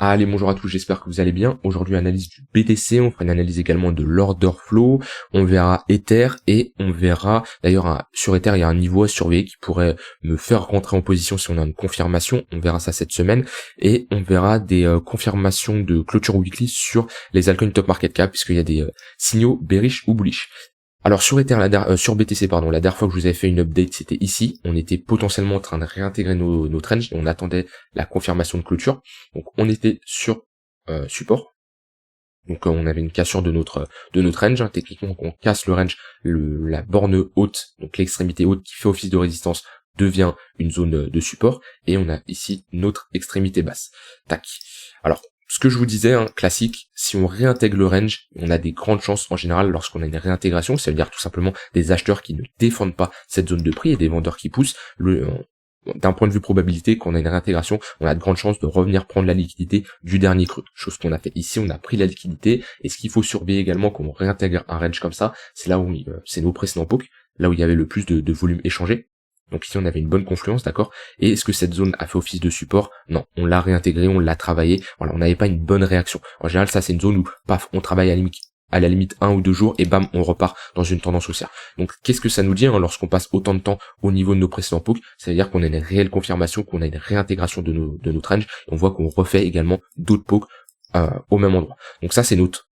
Allez, bonjour à tous, j'espère que vous allez bien. Aujourd'hui, analyse du BTC, on fera une analyse également de l'order flow, on verra Ether et on verra, d'ailleurs sur Ether, il y a un niveau à surveiller qui pourrait me faire rentrer en position si on a une confirmation, on verra ça cette semaine, et on verra des confirmations de clôture weekly sur les altcoins top market cap, puisqu'il y a des signaux bearish ou bullish. Alors sur Ether, sur BTC, pardon, la dernière fois que je vous avais fait une update, c'était ici. On était potentiellement en train de réintégrer nos trends et on attendait la confirmation de clôture. Donc on était sur support. Donc on avait une cassure de notre range. Techniquement, on casse le range, la borne haute, donc l'extrémité haute qui fait office de résistance devient une zone de support. Et on a ici notre extrémité basse. Tac. Alors, ce que je vous disais, classique, si on réintègre le range, on a des grandes chances en général lorsqu'on a une réintégration, ça veut dire tout simplement des acheteurs qui ne défendent pas cette zone de prix et des vendeurs qui poussent. D'un point de vue probabilité, quand on a une réintégration, on a de grandes chances de revenir prendre la liquidité du dernier creux. Chose qu'on a fait ici, on a pris la liquidité. Et ce qu'il faut surveiller également quand on réintègre un range comme ça, c'est là où c'est nos précédents pokes, là où il y avait le plus de volume échangé. Donc ici on avait une bonne confluence, d'accord. Et est-ce que cette zone a fait office de support? Non, on l'a réintégré, on l'a travaillé. Voilà, on n'avait pas une bonne réaction. En général, ça c'est une zone où, paf, on travaille à la limite 1 ou 2 jours et bam, on repart dans une tendance haussière. Donc qu'est-ce que ça nous dit lorsqu'on passe autant de temps au niveau de nos précédents pokes? Ça veut dire qu'on a une réelle confirmation, qu'on a une réintégration de nos ranges. On voit qu'on refait également d'autres pokes au même endroit. Donc ça c'est notre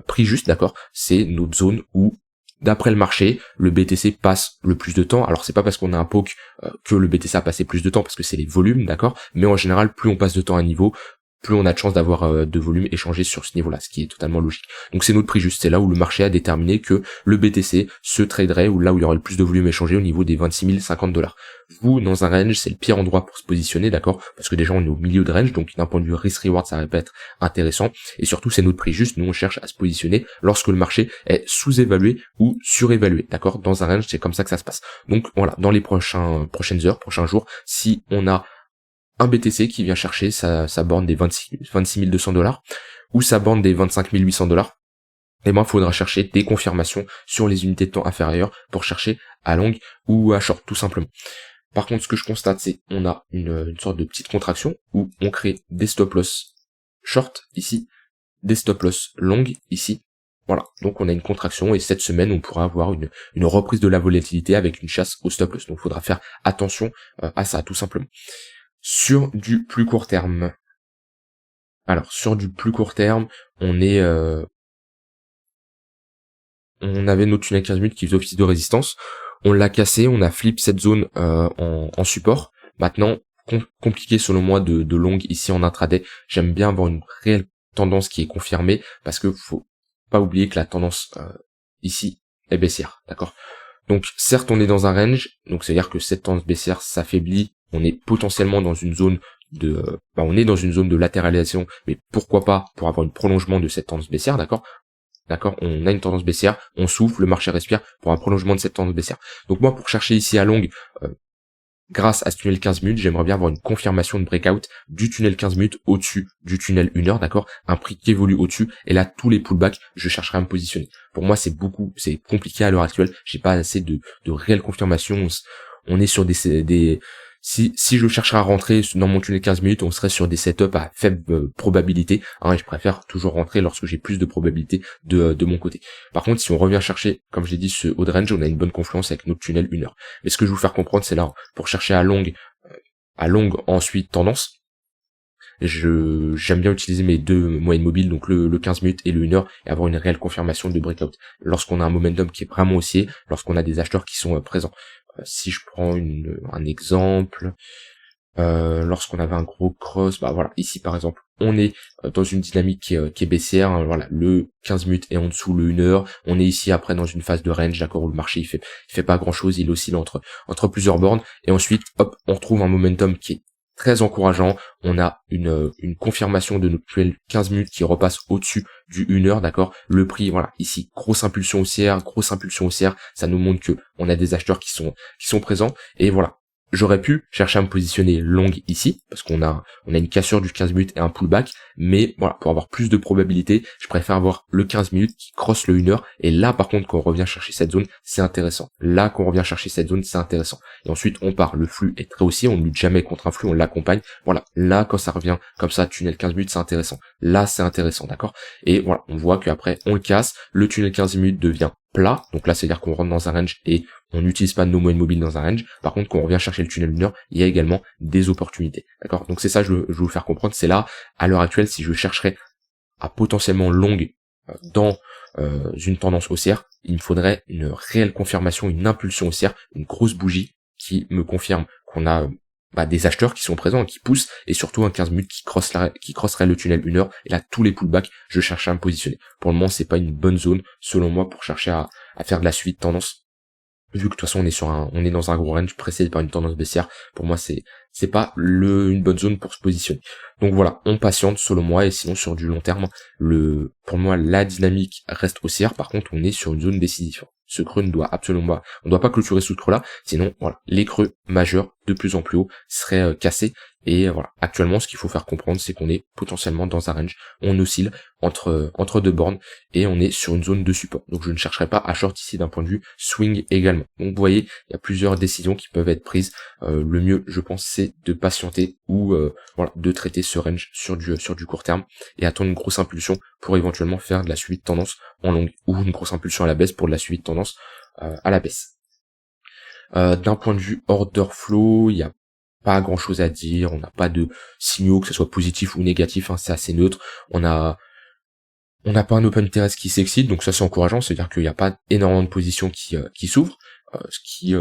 prix juste, d'accord. C'est notre zone où d'après le marché, le BTC passe le plus de temps. Alors c'est pas parce qu'on a un poke que le BTC a passé plus de temps, parce que c'est les volumes, d'accord. Mais en général, plus on passe de temps à un niveau, plus on a de chances d'avoir de volume échangé sur ce niveau-là, ce qui est totalement logique. Donc c'est notre prix juste, c'est là où le marché a déterminé que le BTC se traderait, ou là où il y aurait le plus de volume échangé au niveau des 26 050 $. Vous, dans un range, c'est le pire endroit pour se positionner, d'accord, parce que déjà on est au milieu de range, donc d'un point de vue risk-reward, ça va pas être intéressant, et surtout c'est notre prix juste, nous on cherche à se positionner lorsque le marché est sous-évalué ou surévalué, d'accord, dans un range, c'est comme ça que ça se passe. Donc voilà, dans les prochaines heures, prochains jours, si on a un BTC qui vient chercher sa borne des 26 200 $, ou sa borne des 25 800 $, et ben, il faudra chercher des confirmations sur les unités de temps inférieures pour chercher à long ou à short, tout simplement. Par contre, ce que je constate, c'est qu'on a une sorte de petite contraction où on crée des stop loss short ici, des stop loss long ici. Voilà, donc on a une contraction et cette semaine on pourra avoir une reprise de la volatilité avec une chasse au stop loss. Donc il faudra faire attention à ça, tout simplement. Sur du plus court terme. Alors sur du plus court terme, on avait notre tunnel 15 minutes qui faisait office de résistance. On l'a cassé, on a flip cette zone en support. Maintenant, compliqué selon moi de longue ici en intraday. J'aime bien avoir une réelle tendance qui est confirmée parce que faut pas oublier que la tendance ici est baissière, d'accord. Donc certes on est dans un range, donc c'est à dire que cette tendance baissière s'affaiblit. On est potentiellement dans une zone de latéralisation, mais pourquoi pas pour avoir un prolongement de cette tendance baissière, d'accord. D'accord, on a une tendance baissière, on souffle, le marché respire pour un prolongement de cette tendance baissière. Donc moi, pour chercher ici à longue, grâce à ce tunnel 15 minutes, j'aimerais bien avoir une confirmation de breakout du tunnel 15 minutes au-dessus du tunnel 1 heure, d'accord, un prix qui évolue au-dessus, et là, tous les pullbacks, je chercherai à me positionner. Pour moi, c'est compliqué à l'heure actuelle, j'ai pas assez de réelles confirmations, on est sur si je chercherais à rentrer dans mon tunnel 15 minutes, on serait sur des setups à faible probabilité, et je préfère toujours rentrer lorsque j'ai plus de probabilité de mon côté. Par contre, si on revient chercher, comme je l'ai dit, ce haut de range, on a une bonne confluence avec notre tunnel 1 heure. Mais ce que je veux vous faire comprendre, c'est là, pour chercher à longue ensuite tendance, j'aime bien utiliser mes deux moyennes mobiles, donc le 15 minutes et le 1 heure, et avoir une réelle confirmation de breakout. Lorsqu'on a un momentum qui est vraiment haussier, lorsqu'on a des acheteurs qui sont présents. Si je prends un exemple, lorsqu'on avait un gros cross, voilà, ici par exemple, on est dans une dynamique qui est baissière, voilà, le 15 minutes est en dessous le 1 heure, on est ici après dans une phase de range, d'accord, où le marché il fait pas grand chose, il oscille entre plusieurs bornes, et ensuite, hop, on retrouve un momentum qui est très encourageant, on a une confirmation de notre tunnel 15 minutes qui repasse au-dessus du 1 heure, d'accord, le prix, voilà, ici, grosse impulsion haussière, ça nous montre que on a des acheteurs qui sont présents, et voilà, J'aurais pu chercher à me positionner long ici, parce qu'on a une cassure du 15 minutes et un pullback, mais voilà, pour avoir plus de probabilité, je préfère avoir le 15 minutes qui crosse le 1 heure, et là par contre quand on revient chercher cette zone, c'est intéressant. Là quand on revient chercher cette zone, c'est intéressant. Et ensuite on part, le flux est très haussier, on ne lutte jamais contre un flux, on l'accompagne. Voilà, là quand ça revient comme ça, tunnel 15 minutes, c'est intéressant. Là c'est intéressant, d'accord? Et voilà, on voit qu'après on le casse, le tunnel 15 minutes devient plat, donc là c'est-à-dire qu'on rentre dans un range et on n'utilise pas nos moyennes mobiles dans un range. Par contre, quand on revient chercher le tunnel 1 heure, il y a également des opportunités. D'accord? Donc c'est ça, je veux vous faire comprendre. C'est là, à l'heure actuelle, si je chercherais à potentiellement longue dans une tendance haussière, il me faudrait une réelle confirmation, une impulsion haussière, une grosse bougie qui me confirme qu'on a des acheteurs qui sont présents, qui poussent, et surtout un 15 minutes qui crosserait le tunnel 1 heure. Et là, tous les pullbacks, je cherche à me positionner. Pour le moment, c'est pas une bonne zone, selon moi, pour chercher à faire de la suite tendance. Vu que de toute façon on est dans un gros range précédé par une tendance baissière, pour moi c'est pas une bonne zone pour se positionner. Donc voilà, on patiente selon moi, et sinon sur du long terme, pour moi la dynamique reste haussière. Par contre on est sur une zone décisive. Ce creux ne doit absolument pas, on ne doit pas clôturer sous ce creux là, sinon voilà, les creux majeurs de plus en plus haut seraient cassés. Et voilà, actuellement ce qu'il faut faire comprendre, c'est qu'on est potentiellement dans un range, on oscille entre deux bornes et on est sur une zone de support. Donc je ne chercherai pas à short ici d'un point de vue swing également. Donc vous voyez, il y a plusieurs décisions qui peuvent être prises. Le mieux, je pense, c'est de patienter ou voilà, de traiter ce range sur du court terme et attendre une grosse impulsion pour éventuellement faire de la suivi de tendance en longue, ou une grosse impulsion à la baisse pour de la suivi de tendance à la baisse. D'un point de vue order flow, il y a pas grand chose à dire, on n'a pas de signaux, que ce soit positif ou négatif, hein, c'est assez neutre. On n'a pas un open interest qui s'excite, donc ça c'est encourageant, c'est-à-dire qu'il n'y a pas énormément de positions qui s'ouvrent, ce qui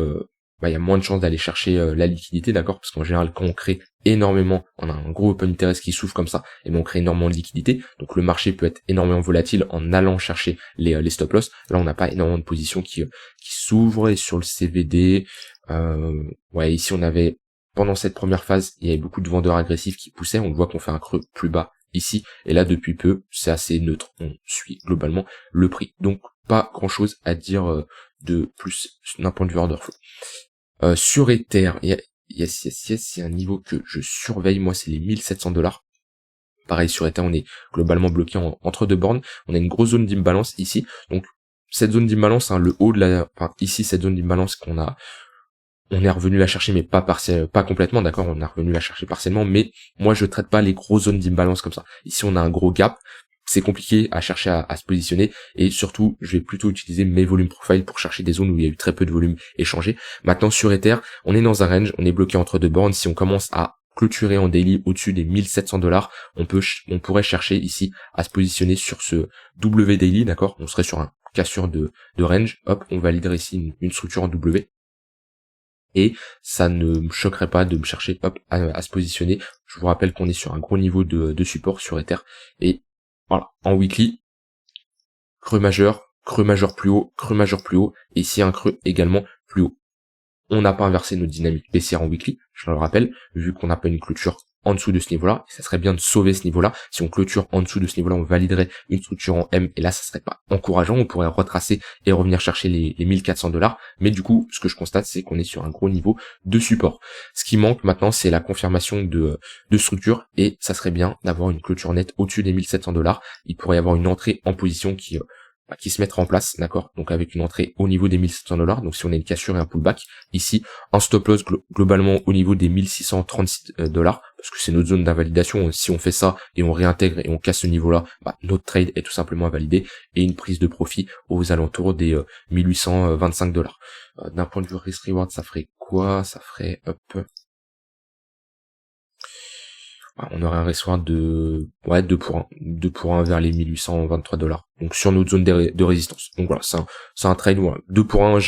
il y a moins de chances d'aller chercher la liquidité, d'accord, parce qu'en général quand on crée énormément, on a un gros open interest qui s'ouvre comme ça, et ben on crée énormément de liquidité, donc le marché peut être énormément volatile en allant chercher les stop loss. Là on n'a pas énormément de positions qui s'ouvrent, et sur le CVD, ici on avait, pendant cette première phase, il y avait beaucoup de vendeurs agressifs qui poussaient, on voit qu'on fait un creux plus bas ici, et là depuis peu c'est assez neutre, on suit globalement le prix, donc pas grand chose à dire de plus d'un point de vue order flow. Sur Ether, yes, c'est un niveau que je surveille, moi c'est les $1700. Pareil sur Ether, on est globalement bloqué entre deux bornes, on a une grosse zone d'imbalance ici, donc cette zone d'imbalance, le haut de ici cette zone d'imbalance on est revenu la chercher, mais pas complètement, d'accord, on est revenu la chercher partiellement, mais moi je traite pas les grosses zones d'imbalance comme ça. Ici on a un gros gap, c'est compliqué à chercher à se positionner, et surtout je vais plutôt utiliser mes volumes profile pour chercher des zones où il y a eu très peu de volume échangé. Maintenant sur Ether, on est dans un range, on est bloqué entre deux bornes. Si on commence à clôturer en daily au-dessus des $1700, on pourrait chercher ici à se positionner sur ce W daily, d'accord, on serait sur un cassure de range, hop, on validerait ici une structure en W, et ça ne me choquerait pas de me chercher à se positionner. Je vous rappelle qu'on est sur un gros niveau de support sur Ether, et voilà, en weekly, creux majeur plus haut, creux majeur plus haut, et ici un creux également plus haut. On n'a pas inversé notre dynamique baissière en weekly, je le rappelle, vu qu'on n'a pas une clôture en dessous de ce niveau-là, ça serait bien de sauver ce niveau-là. Si on clôture en dessous de ce niveau-là, on validerait une structure en M, et là ça serait pas encourageant, on pourrait retracer et revenir chercher les $1400, mais du coup ce que je constate, c'est qu'on est sur un gros niveau de support. Ce qui manque maintenant, c'est la confirmation de structure, et ça serait bien d'avoir une clôture nette au-dessus des $1700. Il pourrait y avoir une entrée en position qui se mettra en place, d'accord, donc avec une entrée au niveau des $1700, donc si on a une cassure et un pullback, ici un stop loss globalement au niveau des $1636, parce que c'est notre zone d'invalidation. Si on fait ça et on réintègre et on casse ce niveau-là, notre trade est tout simplement invalidé, et une prise de profit aux alentours des $1825. D'un point de vue risk reward, ça ferait quoi? Ça ferait on aurait un risk reward de 2 pour 1 vers les $1823, donc sur notre zone de résistance. Donc voilà, c'est un trade, voilà, 2 pour 1.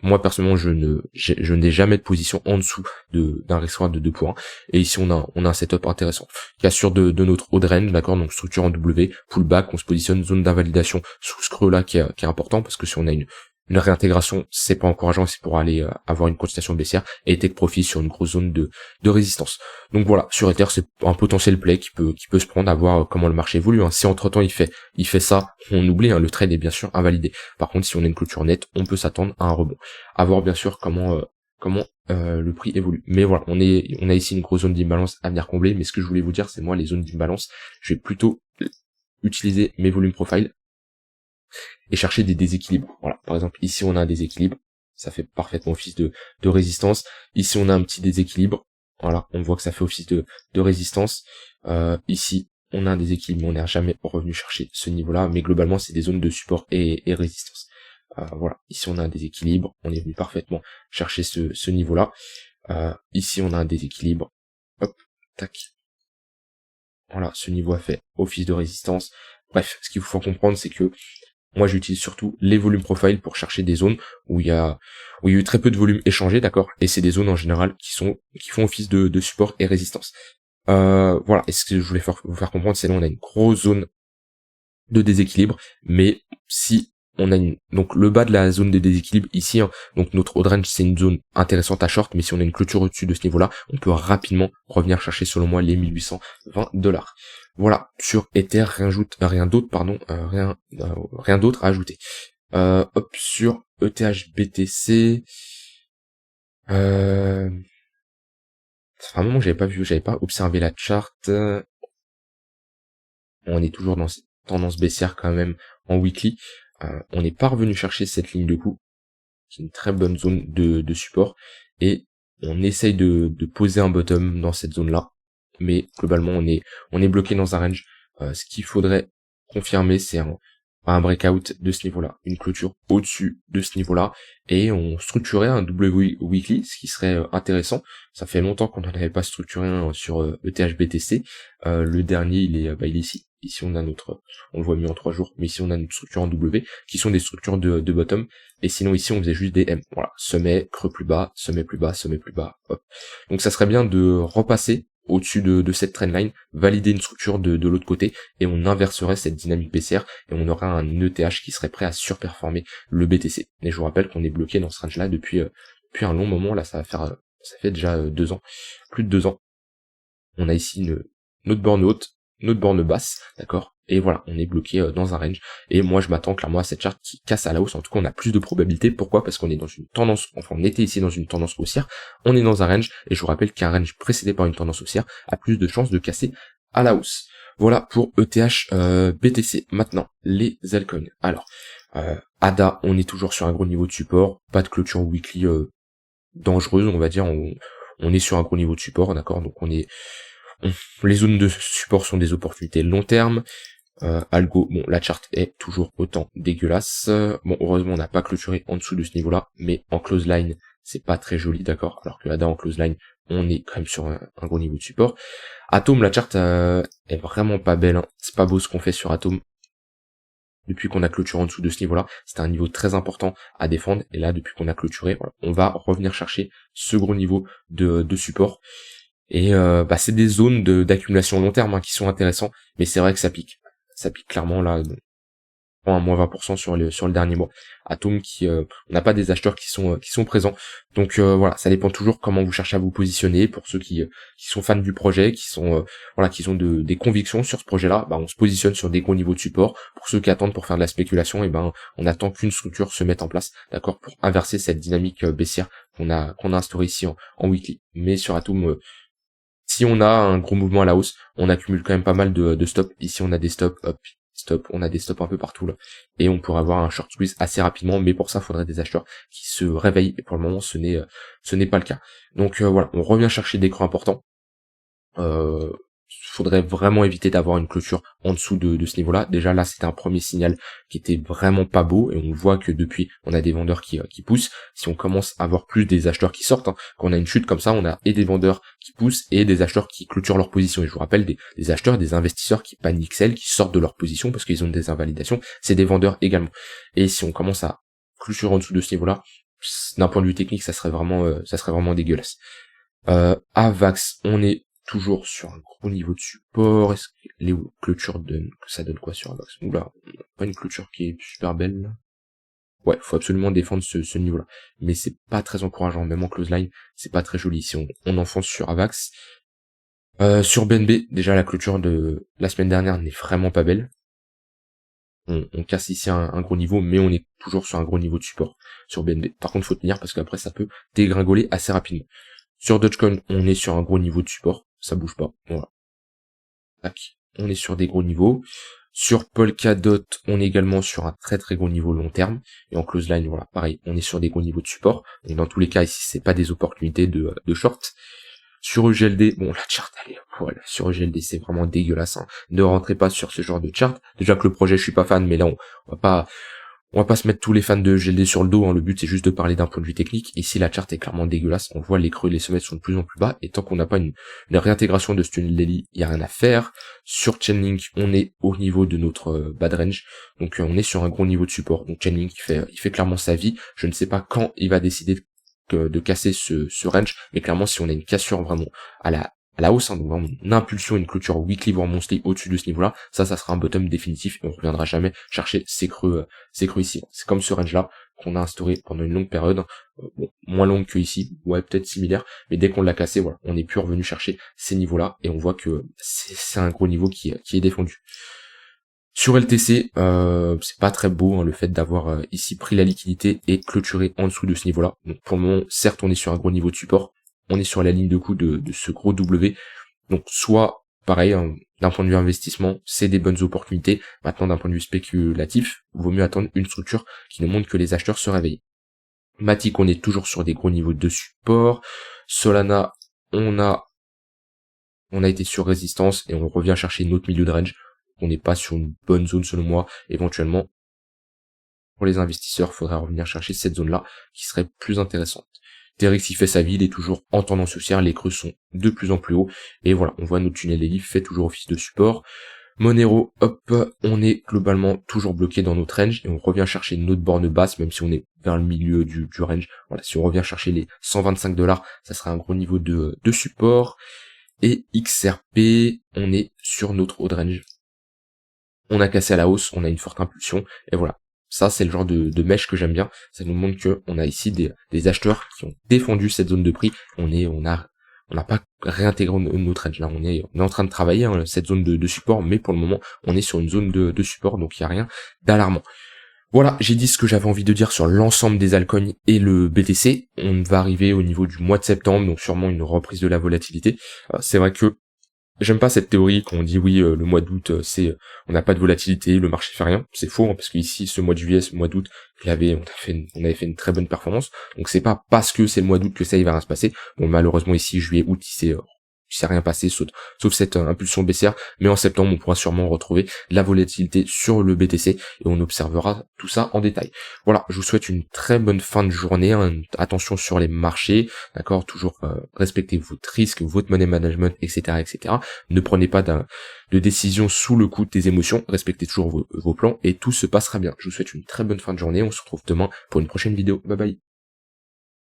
Moi personnellement je n'ai jamais de position en dessous d'un risk reward de 2 pour 1, et ici on a un setup intéressant, cassure de notre haut de range, d'accord, donc structure en W, pullback, on se positionne zone d'invalidation sous ce creux là qui est important, parce que si on a une réintégration, c'est pas encourageant, c'est pour aller avoir une continuation baissière et take profit sur une grosse zone de résistance. Donc voilà, sur Ether, c'est un potentiel play qui peut se prendre, à voir comment le marché évolue. Si entre temps il fait ça, on oublie, le trade est bien sûr invalidé. Par contre, si on a une clôture nette, on peut s'attendre à un rebond. À voir bien sûr comment comment le prix évolue. Mais voilà, on a ici une grosse zone d'imbalance à venir combler, mais ce que je voulais vous dire, c'est moi les zones d'imbalance, je vais plutôt utiliser mes volumes profile et chercher des déséquilibres. Voilà, par exemple ici on a un déséquilibre, ça fait parfaitement office de résistance. Ici on a un petit déséquilibre, voilà, on voit que ça fait office de résistance. Ici on a un déséquilibre, mais on n'est jamais revenu chercher ce niveau-là, mais globalement c'est des zones de support et résistance. Voilà, ici on a un déséquilibre, on est venu parfaitement chercher ce niveau-là. Ici on a un déséquilibre, hop, tac. Voilà, ce niveau a fait office de résistance. Bref, ce qu'il faut comprendre, c'est que moi j'utilise surtout les volumes profile pour chercher des zones où il y a eu très peu de volume échangé, d'accord, et c'est des zones en général qui font office de support et résistance. Voilà, et ce que je voulais vous faire comprendre, c'est là on a une grosse zone de déséquilibre, mais si on a donc le bas de la zone de déséquilibre ici, hein, donc notre odd range c'est une zone intéressante à short, mais si on a une clôture au-dessus de ce niveau-là, on peut rapidement revenir chercher selon moi les 1820 $. Voilà, sur Ether, rien d'autre à ajouter. Hop, sur ETH BTC, ça fait un moment que j'avais pas observé la charte. On est toujours dans cette tendance baissière quand même en weekly. On n'est pas revenu chercher cette ligne de coup, qui est une très bonne zone de support, et on essaye de poser un bottom dans cette zone là, mais globalement on est bloqué dans un range. Ce qu'il faudrait confirmer, c'est un breakout de ce niveau là, une clôture au-dessus de ce niveau là, et on structurait un W weekly, ce qui serait intéressant. Ça fait longtemps qu'on n'en avait pas structuré un sur ETH BTC. Le dernier il est ici. Ici on a on le voit mieux en 3 jours, mais ici on a une structure en W, qui sont des structures de bottom, et sinon ici on faisait juste des M. Voilà, sommet, creux plus bas, sommet plus bas, sommet plus bas, hop. Donc ça serait bien de repasser au-dessus de cette trendline, valider une structure de l'autre côté, et on inverserait cette dynamique baissière, et on aurait un ETH qui serait prêt à surperformer le BTC. Et je vous rappelle qu'on est bloqué dans ce range là depuis un long moment, là ça fait déjà 2 ans, plus de 2 ans. On a ici notre borne haute, notre borne basse, d'accord, et voilà, on est bloqué dans un range, et moi je m'attends clairement à cette charte qui casse à la hausse. En tout cas on a plus de probabilité. Pourquoi? Parce qu'on est dans une tendance, enfin on était ici dans une tendance haussière, on est dans un range, et je vous rappelle qu'un range précédé par une tendance haussière a plus de chances de casser à la hausse. Voilà pour ETH BTC. Maintenant, les altcoins. Alors, ADA, on est toujours sur un gros niveau de support, pas de clôture weekly dangereuse, on va dire, on est sur un gros niveau de support, d'accord, donc les zones de support sont des opportunités long terme. Algo, bon, la charte est toujours autant dégueulasse. Bon, heureusement, on n'a pas clôturé en dessous de ce niveau-là, mais en close line, c'est pas très joli, d'accord. Alors que là, en close line, on est quand même sur un gros niveau de support. Atom, la charte est vraiment pas belle, hein. C'est pas beau ce qu'on fait sur Atom. Depuis qu'on a clôturé en dessous de ce niveau-là, c'était un niveau très important à défendre. Et là, depuis qu'on a clôturé, voilà, on va revenir chercher ce gros niveau de support. Et c'est des zones d'accumulation long terme, hein, qui sont intéressants, mais c'est vrai que ça pique clairement là, à moins 20% sur le dernier mois. Atom qui on n'a pas des acheteurs qui sont présents, donc voilà, ça dépend toujours comment vous cherchez à vous positionner. Pour ceux qui sont fans du projet, qui sont qui ont des convictions sur ce projet-là, on se positionne sur des gros niveaux de support. Pour ceux qui attendent pour faire de la spéculation, et on attend qu'une structure se mette en place, d'accord, pour inverser cette dynamique baissière qu'on a instaurée ici en weekly. Mais sur Atom, si on a un gros mouvement à la hausse, on accumule quand même pas mal de stops. Ici, on a des stops, hop, stop, on a des stops un peu partout là. Et on pourrait avoir un short squeeze assez rapidement, mais pour ça, il faudrait des acheteurs qui se réveillent. Et pour le moment, ce n'est pas le cas. Donc voilà, on revient chercher des creux importants. Faudrait vraiment éviter d'avoir une clôture en dessous de ce niveau-là. Déjà là, c'était un premier signal qui était vraiment pas beau, et on voit que depuis, on a des vendeurs qui poussent. Si on commence à avoir plus des acheteurs qui sortent, hein, quand on a une chute comme ça, on a et des vendeurs qui poussent et des acheteurs qui clôturent leur position. Et je vous rappelle, des acheteurs, des investisseurs qui paniquent qui sortent de leur position parce qu'ils ont des invalidations, c'est des vendeurs également. Et si on commence à clôturer en dessous de ce niveau-là, d'un point de vue technique, ça serait vraiment dégueulasse. AVAX, on est toujours sur un gros niveau de support. Est-ce que les clôtures ça donne quoi sur AVAX? Oula, pas une clôture qui est super belle là. Ouais, faut absolument défendre ce niveau-là. Mais c'est pas très encourageant, même en close line, c'est pas très joli. Si on enfonce sur AVAX. Sur BNB, déjà la clôture de la semaine dernière n'est vraiment pas belle. on casse ici un gros niveau, mais on est toujours sur un gros niveau de support sur BNB. Par contre, faut tenir parce qu'après, ça peut dégringoler assez rapidement. Sur Dogecoin, on est sur un gros niveau de support, ça bouge pas. Voilà. Tac. On est sur des gros niveaux. Sur Polkadot, on est également sur un très très gros niveau long terme. Et en close line, voilà, pareil, on est sur des gros niveaux de support. Et dans tous les cas, ici, c'est pas des opportunités de short. Sur EGLD, bon, la chart, allez, voilà, sur EGLD, c'est vraiment dégueulasse, hein. Ne rentrez pas sur ce genre de chart. Déjà que le projet, je suis pas fan, mais là, on va pas se mettre tous les fans de EGLD sur le dos, hein. Le but, c'est juste de parler d'un point de vue technique. Ici, la chart est clairement dégueulasse. On voit les creux et les sommets sont de plus en plus bas. Et tant qu'on n'a pas une réintégration de ce tunnel daily, il y a rien à faire. Sur Chainlink, on est au niveau de notre bad range. Donc, on est sur un gros niveau de support. Donc, Chainlink, il fait clairement sa vie. Je ne sais pas quand il va décider de casser ce range, mais clairement si on a une cassure vraiment à la hausse, hein, donc vraiment une impulsion, une clôture weekly voire monthly au-dessus de ce niveau-là, ça sera un bottom définitif et on reviendra jamais chercher ces creux ici. C'est comme ce range-là qu'on a instauré pendant une longue période, bon, moins longue que ici, ouais peut-être similaire, mais dès qu'on l'a cassé, voilà, on n'est plus revenu chercher ces niveaux-là et on voit que c'est un gros niveau qui est défendu. Sur LTC, c'est pas très beau, hein, le fait d'avoir ici pris la liquidité et clôturé en dessous de ce niveau-là. Donc pour le moment, certes, on est sur un gros niveau de support, on est sur la ligne de coup de ce gros W. Donc soit, pareil, hein, d'un point de vue investissement, c'est des bonnes opportunités. Maintenant, d'un point de vue spéculatif, il vaut mieux attendre une structure qui nous montre que les acheteurs se réveillent. Matic, on est toujours sur des gros niveaux de support. Solana, on a été sur résistance et on revient chercher notre milieu de range. On n'est pas sur une bonne zone selon moi. Éventuellement, pour les investisseurs, il faudrait revenir chercher cette zone-là qui serait plus intéressante. TRX, il fait sa vie, il est toujours en tendance haussière, les creux sont de plus en plus hauts. Et voilà, on voit notre tunnel daily fait toujours office de support. Monero, hop, on est globalement toujours bloqué dans notre range et on revient chercher notre borne basse, même si on est vers le milieu du range. Voilà, si on revient chercher les 125 $, ça serait un gros niveau de support. Et XRP, on est sur notre haut de range. On a cassé à la hausse, on a une forte impulsion, et voilà. Ça, c'est le genre de mèche que j'aime bien. Ça nous montre que on a ici des acheteurs qui ont défendu cette zone de prix. On n'a pas réintégré notre range. Là, on est en train de travailler, hein, cette zone de support, mais pour le moment, on est sur une zone de support, donc il n'y a rien d'alarmant. Voilà, j'ai dit ce que j'avais envie de dire sur l'ensemble des altcoins et le BTC. On va arriver au niveau du mois de septembre, donc sûrement une reprise de la volatilité. C'est vrai que j'aime pas cette théorie qu'on dit oui, le mois d'août, on n'a pas de volatilité, le marché fait rien. C'est faux, hein, parce qu'ici, ce mois de juillet, ce mois d'août, on avait fait une très bonne performance. Donc c'est pas parce que c'est le mois d'août que ça, il va rien se passer. Bon, malheureusement, ici, juillet, août, il s'est rien passé, sauf cette impulsion baissière, mais en septembre on pourra sûrement retrouver la volatilité sur le BTC et on observera tout ça en détail. Voilà, je vous souhaite une très bonne fin de journée, hein. Attention sur les marchés, d'accord, toujours respectez votre risque, votre money management, etc., etc. Ne prenez pas de décision sous le coup des émotions, respectez toujours vos plans et tout se passera bien. Je vous souhaite une très bonne fin de journée, on se retrouve demain pour une prochaine vidéo, bye bye.